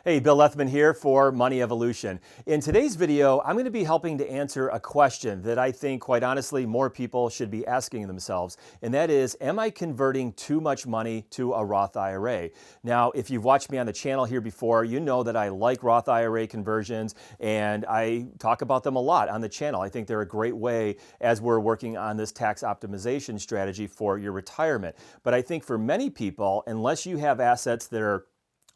Hey, Bill Lethman here for Money Evolution. In today's video, I'm going to be helping to answer a question that I think, quite honestly, more people should be asking themselves, and that is, am I converting too much money to a Roth IRA? Now, if you've watched me on the channel here before, you know that I like Roth IRA conversions, and I talk about them a lot on the channel. I think they're a great way as we're working on this tax optimization strategy for your retirement. But I think for many people, unless you have assets that are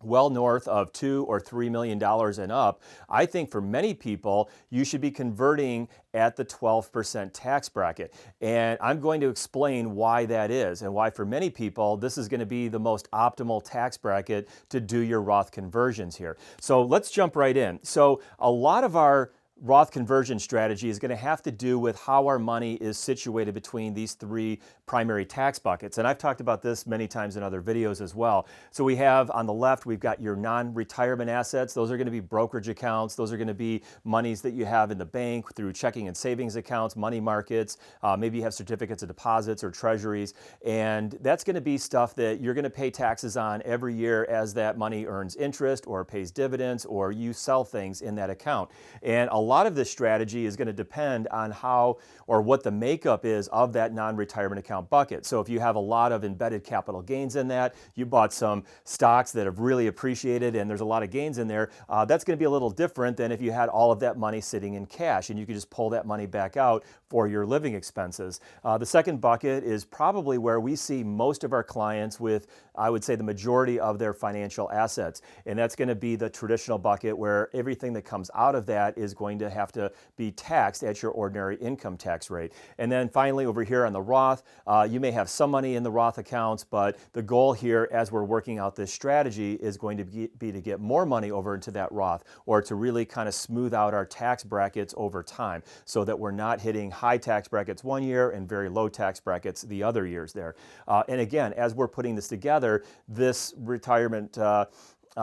well north of $2 or $3 million and up, I think for many people, you should be converting at the 12% tax bracket. And I'm going to explain why that is and why for many people, this is going to be the most optimal tax bracket to do your Roth conversions here. So let's jump right in. So a lot of our Roth conversion strategy is going to have to do with how our money is situated between these three primary tax buckets. And I've talked about this many times in other videos as well. So we have on the left, we've got your non-retirement assets. Those are going to be brokerage accounts. Those are going to be monies that you have in the bank through checking and savings accounts, money markets. Maybe you have certificates of deposits or treasuries. And that's going to be stuff that you're going to pay taxes on every year as that money earns interest or pays dividends or you sell things in that account. And a lot of this strategy is going to depend on how or what the makeup is of that non-retirement account bucket. So if you have a lot of embedded capital gains in that, you bought some stocks that have really appreciated and there's a lot of gains in there, that's going to be a little different than if you had all of that money sitting in cash and you could just pull that money back out for your living expenses. The second bucket is probably where we see most of our clients with, I would say, the majority of their financial assets. And that's going to be the traditional bucket where everything that comes out of that is going to have to be taxed at your ordinary income tax rate. And then finally, over here on the Roth, you may have some money in the Roth accounts, but the goal here as we're working out this strategy is going to be to get more money over into that Roth or to really kind of smooth out our tax brackets over time so that we're not hitting high tax brackets one year and very low tax brackets the other years there. And again, as we're putting this together, this retirement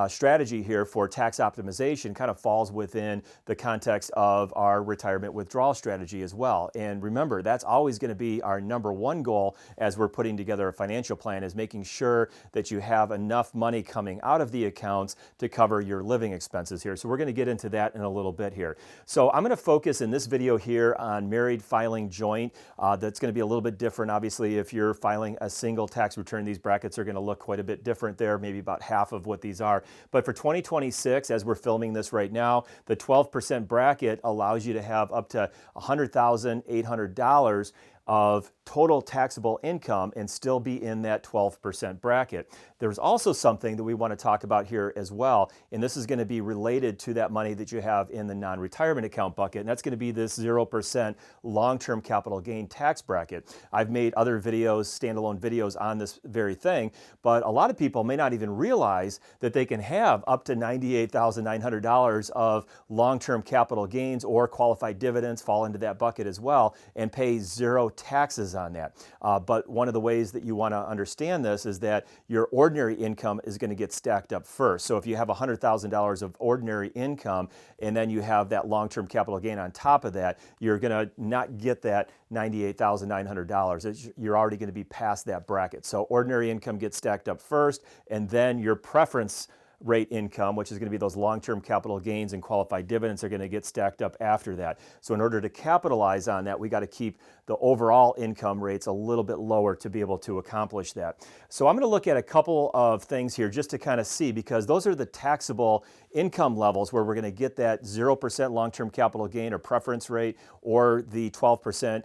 strategy here for tax optimization kind of falls within the context of our retirement withdrawal strategy as well. And remember, that's always going to be our number one goal as we're putting together a financial plan, is making sure that you have enough money coming out of the accounts to cover your living expenses here. So we're going to get into that in a little bit here. So I'm going to focus in this video here on married filing joint. That's going to be a little bit different. Obviously, if you're filing a single tax return, these brackets are going to look quite a bit different there, maybe about half of what these are. But for 2026, as we're filming this right now, the 12% bracket allows you to have up to $100,800 of total taxable income and still be in that 12% bracket. There's also something that we want to talk about here as well, and this is going to be related to that money that you have in the non-retirement account bucket, and that's going to be this 0% long-term capital gain tax bracket. I've made other videos, standalone videos on this very thing, but a lot of people may not even realize that they can have up to $98,900 of long-term capital gains or qualified dividends fall into that bucket as well and pay zero taxes on that. But one of the ways that you want to understand this is that your ordinary income is going to get stacked up first. So if you have $100,000 of ordinary income and then you have that long-term capital gain on top of that, you're going to not get that $98,900. You're already going to be past that bracket. So ordinary income gets stacked up first, and then your preference rate income, which is going to be those long-term capital gains and qualified dividends, are going to get stacked up after that. So in order to capitalize on that, we got to keep the overall income rates a little bit lower to be able to accomplish that. So I'm going to look at a couple of things here just to kind of see, because those are the taxable income levels where we're going to get that 0% long-term capital gain or preference rate or the 12%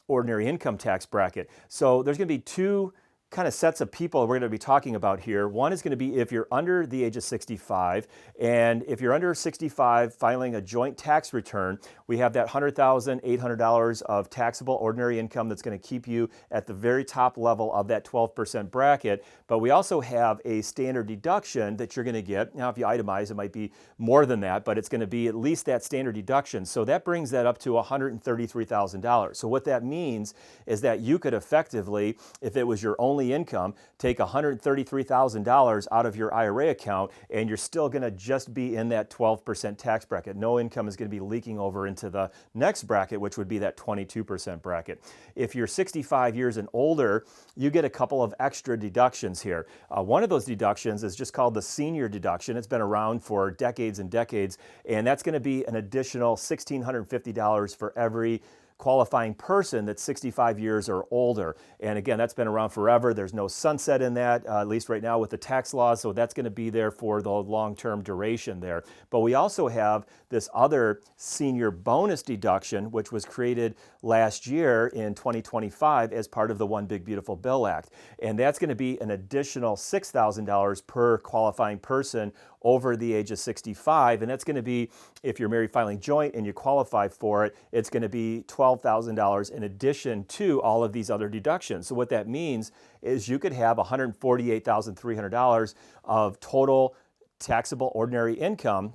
ordinary income tax bracket. So there's going to be two kind of sets of people we're going to be talking about here. One is going to be if you're under the age of 65, and if you're under 65 filing a joint tax return, we have that $100,800 of taxable ordinary income that's going to keep you at the very top level of that 12% bracket. But we also have a standard deduction that you're going to get. Now, if you itemize, it might be more than that, but it's going to be at least that standard deduction. So that brings that up to $133,000. So what that means is that you could effectively, if it was your only only income, take $133,000 out of your IRA account, and you're still going to just be in that 12% tax bracket. No income is going to be leaking over into the next bracket, which would be that 22% bracket. If you're 65 years and older, you get a couple of extra deductions here. One of those deductions is just called the Senior Deduction. It's been around for decades and decades, and that's going to be an additional $1,650 for every qualifying person that's 65 years or older. And again, that's been around forever. There's no sunset in that, at least right now with the tax laws, so that's going to be there for the long-term duration there. But we also have this other Senior Bonus Deduction, which was created last year in 2025 as part of the One Big Beautiful Bill Act. And that's going to be an additional $6,000 per qualifying person over the age of 65, and that's going to be, if you're married filing joint and you qualify for it, it's going to be $12,000 in addition to all of these other deductions. So what that means is you could have $148,300 of total taxable ordinary income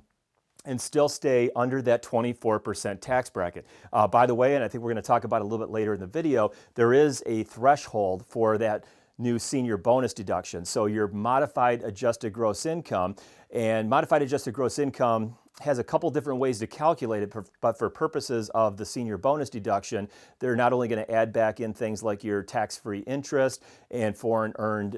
and still stay under that 24% tax bracket. By the way, and I think we're going to talk about it a little bit later in the video, there is a threshold for that new Senior Bonus Deduction. So your modified adjusted gross income, and modified adjusted gross income has a couple different ways to calculate it, but for purposes of the Senior Bonus Deduction, they're not only going to add back in things like your tax-free interest and foreign earned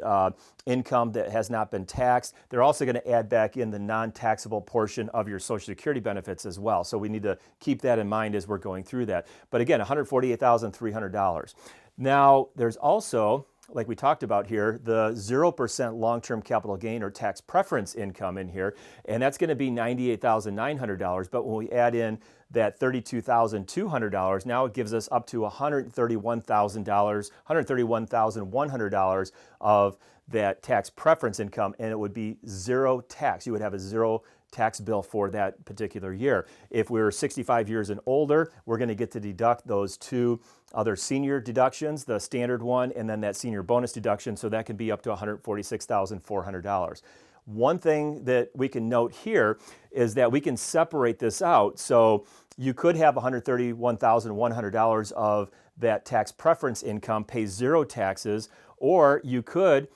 income that has not been taxed, they're also going to add back in the non-taxable portion of your Social Security benefits as well. So we need to keep that in mind as we're going through that. But again, $148,300. Now, there's also, like we talked about here, the 0% long-term capital gain or tax preference income in here, and that's going to be $98,900. But when we add in that $32,200, now it gives us up to $131,100 of that tax preference income, and it would be zero tax. You would have a zero tax bill for that particular year. If we're 65 years and older, we're going to get to deduct those two other senior deductions, the standard one and then that Senior Bonus Deduction, so that can be up to $146,400. One thing that we can note here is that we can separate this out. So you could have $131,100 of that tax preference income, pay zero taxes, or you could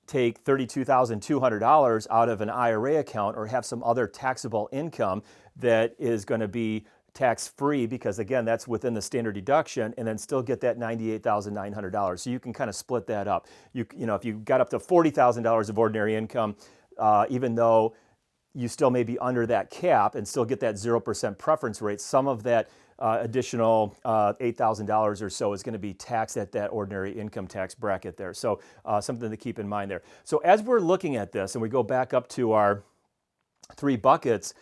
take $32,200 out of an IRA account or have some other taxable income that is going to be tax-free, because again, that's within the standard deduction, and then still get that $98,900. So you can kind of split that up. You know, if you got up to $40,000 of ordinary income, even though you still may be under that cap and still get that 0% preference rate, some of that additional $8,000 or so is going to be taxed at that ordinary income tax bracket there. So something to keep in mind there. So as we're looking at this and we go back up to our three buckets,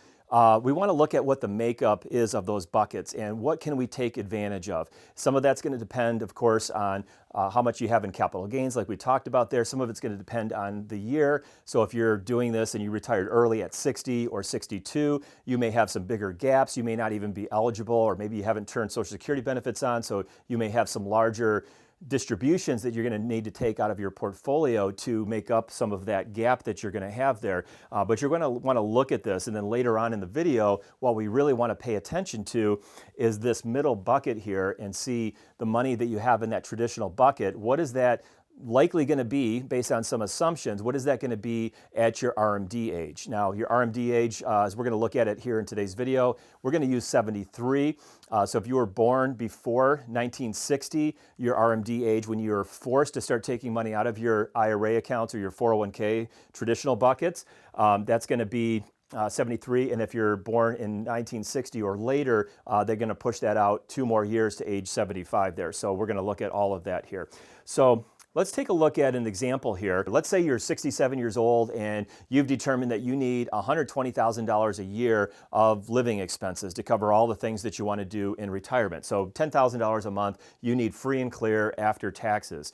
we want to look at what the makeup is of those buckets and what can we take advantage of. Some of that's going to depend, of course, on how much you have in capital gains, like we talked about there. Some of it's going to depend on the year. So if you're doing this and you retired early at 60 or 62, you may have some bigger gaps. You may not even be eligible, or maybe you haven't turned Social Security benefits on, so you may have some larger distributions that you're going to need to take out of your portfolio to make up some of that gap that you're going to have there. But you're going to want to look at this, and then later on in the video, what we really want to pay attention to is this middle bucket here and see the money that you have in that traditional bucket. What is that likely going to be based on some assumptions? What is that going to be at your RMD age? Now, your RMD age, as we're going to look at it here in today's video, we're going to use 73. So if you were born before 1960, your RMD age, when you were forced to start taking money out of your IRA accounts or your 401k traditional buckets, that's going to be 73, and if you're born in 1960 or later, they're going to push that out 2 more years to age 75 there. So we're going to look at all of that here. So let's take a look at an example here. Let's say you're 67 years old and you've determined that you need $120,000 a year of living expenses to cover all the things that you want to do in retirement. So $10,000 a month you need free and clear after taxes.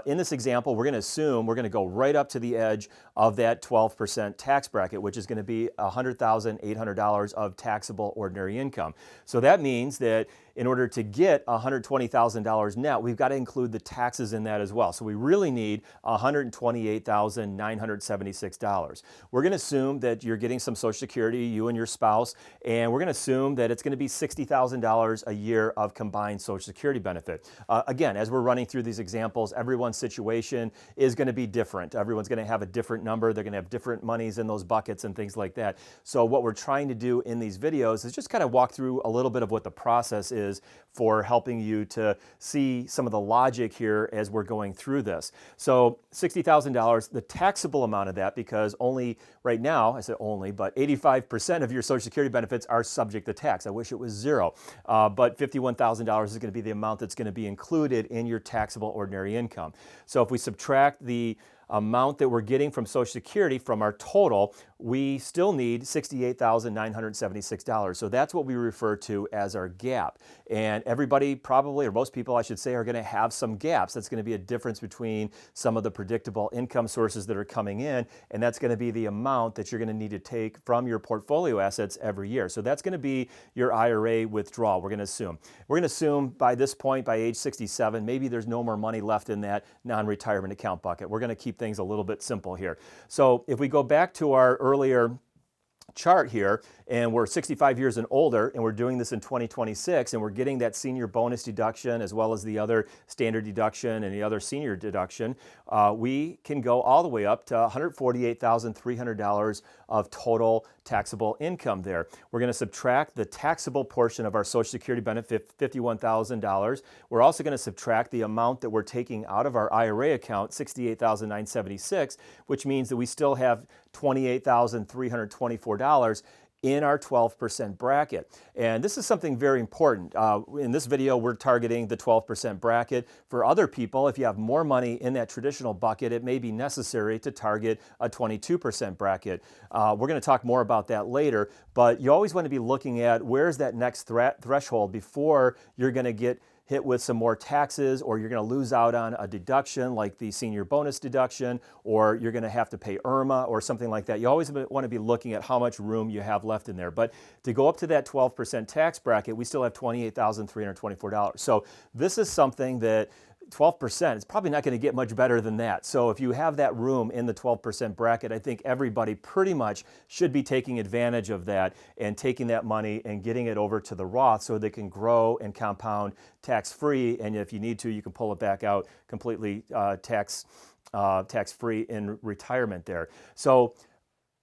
In this example, we're going to assume we're going to go right up to the edge of that 12% tax bracket, which is going to be $100,800 of taxable ordinary income. So that means that in order to get $120,000 net, we've got to include the taxes in that as well. So we really need $128,976. We're going to assume that you're getting some Social Security, you and your spouse, and we're going to assume that it's going to be $60,000 a year of combined Social Security benefit. Again, as we're running through these examples, everyone's situation is going to be different. Everyone's going to have a different number. They're going to have different monies in those buckets and things like that. So what we're trying to do in these videos is just kind of walk through a little bit of what the process is for helping you to see some of the logic here as we're going through this. So $60,000, the taxable amount of that, because only right now, I say only, but 85% of your Social Security benefits are subject to tax. I wish it was zero, but $51,000 is going to be the amount that's going to be included in your taxable ordinary income. So if we subtract the amount that we're getting from Social Security from our total, we still need $68,976. So that's what we refer to as our gap. And everybody probably, or most people I should say, are going to have some gaps. That's going to be a difference between some of the predictable income sources that are coming in, and that's going to be the amount that you're going to need to take from your portfolio assets every year. So that's going to be your IRA withdrawal, we're going to assume. We're going to assume by this point, by age 67, maybe there's no more money left in that non-retirement account bucket. We're going to keep things a little bit simple here. So if we go back to our earlier chart here, and we're 65 years and older, and we're doing this in 2026, and we're getting that senior bonus deduction as well as the other standard deduction and the other senior deduction, we can go all the way up to $148,300 of total taxable income there. We're going to subtract the taxable portion of our Social Security benefit, $51,000. We're also going to subtract the amount that we're taking out of our IRA account, $68,976, which means that we still have $28,324 in our 12% bracket. And this is something very important. In this video, we're targeting the 12% bracket. For other people, if you have more money in that traditional bucket, it may be necessary to target a 22% bracket. We're going to talk more about that later, but you always want to be looking at where's that next threshold before you're going to get hit with some more taxes, or you're going to lose out on a deduction like the senior bonus deduction, or you're going to have to pay IRMAA or something like that. You always want to be looking at how much room you have left in there. But to go up to that 12% tax bracket, we still have $28,324. So this is something that 12%, it's probably not going to get much better than that. So if you have that room in the 12% bracket, I think everybody pretty much should be taking advantage of that and taking that money and getting it over to the Roth so they can grow and compound tax-free. And if you need to, you can pull it back out completely tax-free in retirement there. So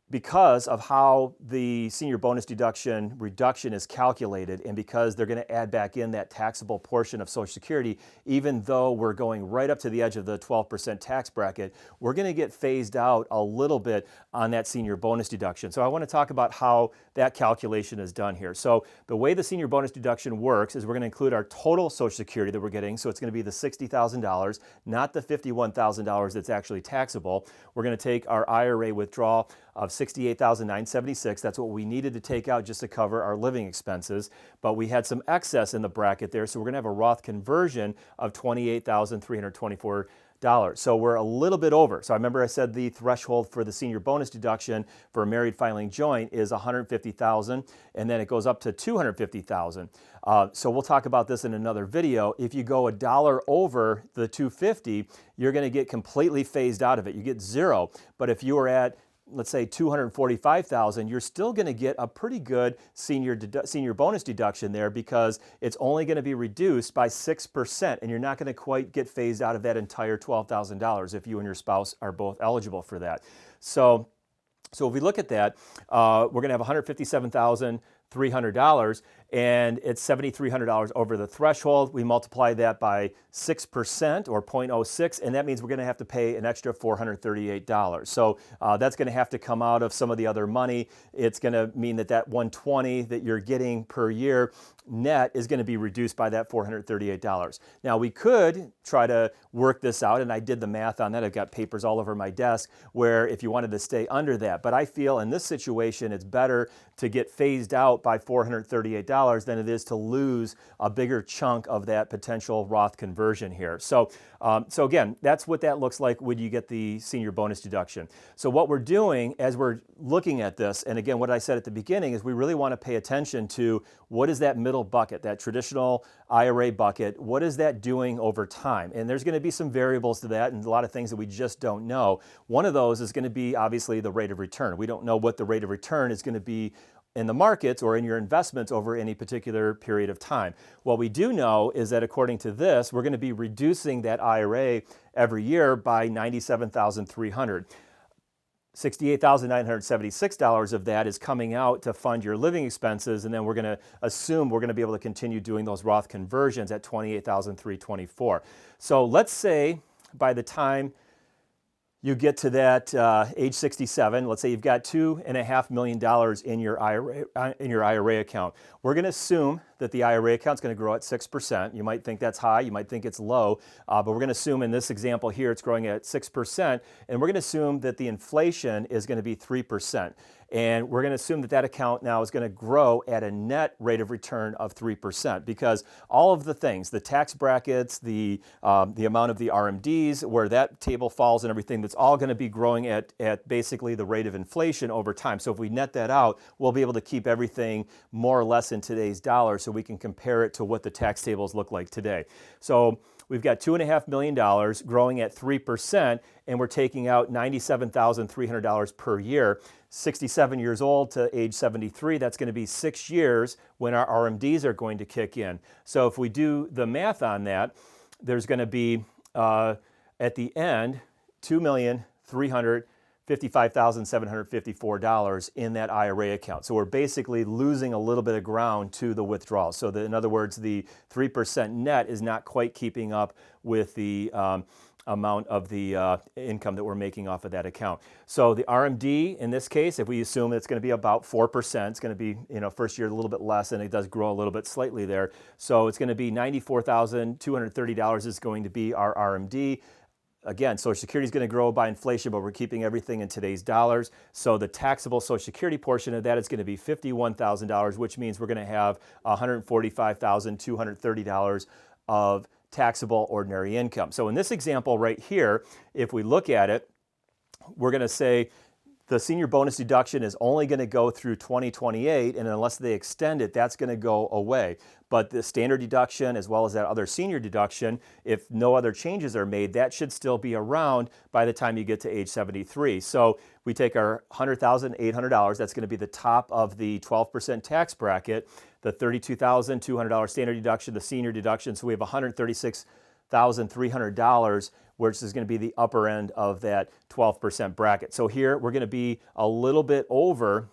because of how the senior bonus deduction reduction is calculated, and because they're going to add back in that taxable portion of Social Security, even though we're going right up to the edge of the 12% tax bracket, we're going to get phased out a little bit on that senior bonus deduction. So I want to talk about how that calculation is done here. So the way the senior bonus deduction works is we're going to include our total Social Security that we're getting. So it's going to be the $60,000, not the $51,000 that's actually taxable. We're going to take our IRA withdrawal of $68,976. That's what we needed to take out just to cover our living expenses. But we had some excess in the bracket there, so we're going to have a Roth conversion of $28,324. So we're a little bit over. So I remember I said the threshold for the senior bonus deduction for a married filing joint is $150,000, and then it goes up to $250,000. So we'll talk about this in another video. If you go $1 over the $250,000, you're going to get completely phased out of it. You get zero. But if you are at, let's say, $245,000, you're still going to get a pretty good senior bonus deduction there, because it's only going to be reduced by 6%, and you're not going to quite get phased out of that entire $12,000 if you and your spouse are both eligible for that. So if we look at that, we're going to have $157,300, and it's $7,300 over the threshold. We multiply that by 6% or 0.06, and that means we're going to have to pay an extra $438. So that's going to have to come out of some of the other money. It's going to mean that that $120 that you're getting per year net is going to be reduced by that $438. Now we could try to work this out, and I did the math on that. I've got papers all over my desk where if you wanted to stay under that, but I feel in this situation it's better to get phased out out by $438 than it is to lose a bigger chunk of that potential Roth conversion here. So again, that's what that looks like when you get the senior bonus deduction. So what we're doing as we're looking at this, and again, what I said at the beginning is we really want to pay attention to what is that middle bucket, that traditional IRA bucket, what is that doing over time? And there's going to be some variables to that and a lot of things that we just don't know. One of those is going to be obviously the rate of return. We don't know what the rate of return is going to be in the markets or in your investments over any particular period of time. What we do know is that according to this, we're going to be reducing that IRA every year by $97,300. $68,976 of that is coming out to fund your living expenses, and then we're going to assume we're going to be able to continue doing those Roth conversions at $28,324. So let's say by the time you get to that age 67, let's say you've got $2.5 million in your IRA account. We're going to assume that the IRA account is going to grow at 6%. You might think that's high, you might think it's low, but we're going to assume in this example here it's growing at 6%, and we're going to assume that the inflation is going to be 3%. And we're going to assume that that account now is going to grow at a net rate of return of 3% because all of the things, the tax brackets, the amount of the RMDs, where that table falls and everything, that's all going to be growing at basically the rate of inflation over time. So if we net that out, we'll be able to keep everything more or less in today's dollars so we can compare it to what the tax tables look like today. So we've got $2.5 million growing at 3%, and we're taking out $97,300 per year. 67 years old to age 73, that's going to be 6 years when our RMDs are going to kick in. So if we do the math on that, there's going to be, at the end, $2,355,754 in that IRA account. So we're basically losing a little bit of ground to the withdrawal. So in other words, the 3% net is not quite keeping up with the amount of the income that we're making off of that account. So the RMD in this case, if we assume it's going to be about 4%, it's going to be, first year a little bit less, and it does grow a little bit slightly there. So it's going to be $94,230 is going to be our RMD. Again, Social Security is going to grow by inflation, but we're keeping everything in today's dollars. So the taxable Social Security portion of that is going to be $51,000, which means we're going to have $145,230 of taxable ordinary income. So in this example right here, if we look at it, we're going to say the senior bonus deduction is only going to go through 2028, and unless they extend it, that's going to go away. But the standard deduction, as well as that other senior deduction, if no other changes are made, that should still be around by the time you get to age 73. So we take our $100,800, that's going to be the top of the 12% tax bracket, the $32,200 standard deduction, the senior deduction, so we have $136,300, which is going to be the upper end of that 12% bracket. So here we're going to be a little bit over,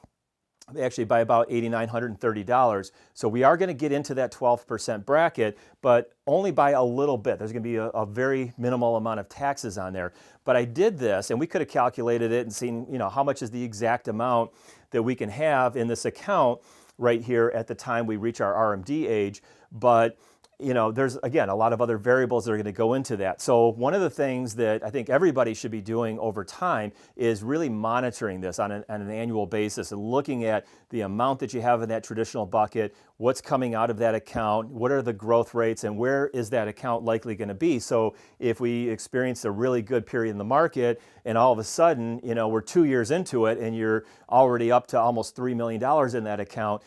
actually by about $8,930. So we are going to get into that 12% bracket, but only by a little bit. There's going to be a very minimal amount of taxes on there. But I did this, and we could have calculated it and seen, how much is the exact amount that we can have in this account right here at the time we reach our RMD age. But there's, again, a lot of other variables that are going to go into that. So one of the things that I think everybody should be doing over time is really monitoring this on an annual basis and looking at the amount that you have in that traditional bucket, what's coming out of that account, what are the growth rates, and where is that account likely going to be. So if we experience a really good period in the market and all of a sudden, we're 2 years into it and you're already up to almost $3 million in that account,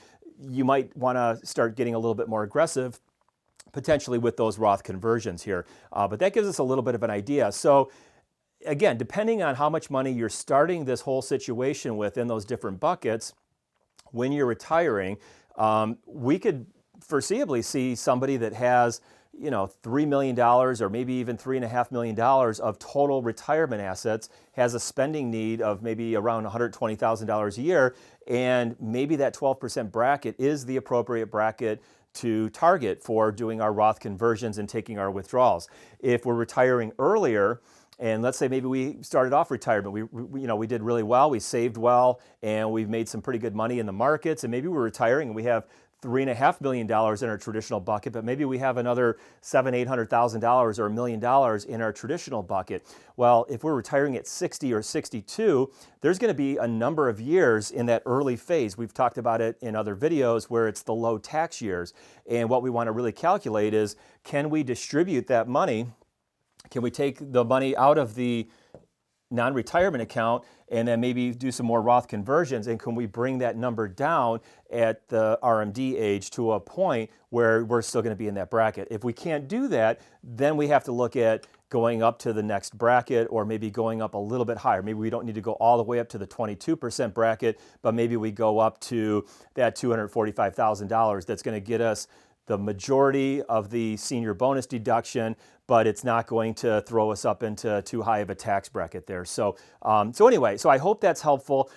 you might want to start getting a little bit more aggressive potentially with those Roth conversions here. But that gives us a little bit of an idea. So again, depending on how much money you're starting this whole situation with in those different buckets, when you're retiring, we could foreseeably see somebody that has $3 million or maybe even $3.5 million of total retirement assets, has a spending need of maybe around $120,000 a year, and maybe that 12% bracket is the appropriate bracket to target for doing our Roth conversions and taking our withdrawals. If we're retiring earlier, And let's say maybe we started off retirement. We did really well, we saved well, and we've made some pretty good money in the markets. And maybe we're retiring and we have $3.5 million in our traditional bucket, but maybe we have another $700,000-$800,000 or $1 million in our traditional bucket. Well, if we're retiring at 60 or 62, there's going to be a number of years in that early phase. We've talked about it in other videos where it's the low tax years. And what we want to really calculate is, can we distribute that money? Can we take the money out of the non-retirement account and then maybe do some more Roth conversions, and can we bring that number down at the RMD age to a point where we're still going to be in that bracket? If we can't do that, then we have to look at going up to the next bracket, or maybe going up a little bit higher. Maybe we don't need to go all the way up to the 22% bracket, but maybe we go up to that $245,000. That's going to get us the majority of the senior bonus deduction, but it's not going to throw us up into too high of a tax bracket there. So anyway, so I hope that's helpful.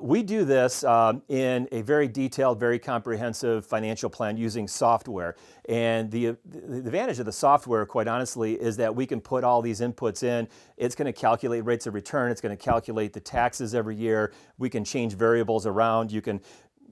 We do this in a very detailed, very comprehensive financial plan using software. And the advantage of the software, quite honestly, is that we can put all these inputs in. It's going to calculate rates of return. It's going to calculate the taxes every year. We can change variables around. You can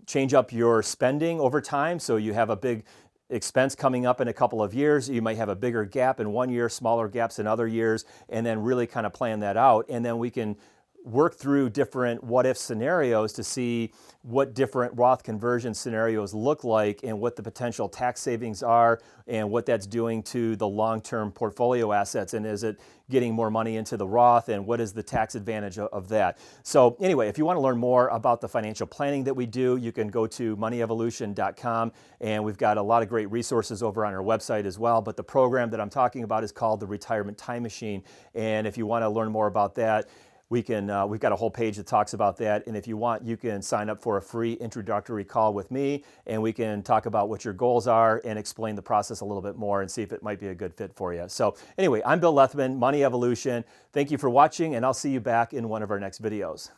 change up your spending over time. So you have a big expense coming up in a couple of years, you might have a bigger gap in one year, smaller gaps in other years, and then really kind of plan that out. And then we can work through different what-if scenarios to see what different Roth conversion scenarios look like, and what the potential tax savings are, and what that's doing to the long-term portfolio assets, and is it getting more money into the Roth, and what is the tax advantage of that. So anyway, if you want to learn more about the financial planning that we do, you can go to moneyevolution.com, and we've got a lot of great resources over on our website as well. But the program that I'm talking about is called the Retirement Time Machine, and if you want to learn more about that, we've got a whole page that talks about that. And if you want, you can sign up for a free introductory call with me, and we can talk about what your goals are and explain the process a little bit more and see if it might be a good fit for you. So anyway, I'm Bill Lethman, Money Evolution. Thank you for watching, and I'll see you back in one of our next videos.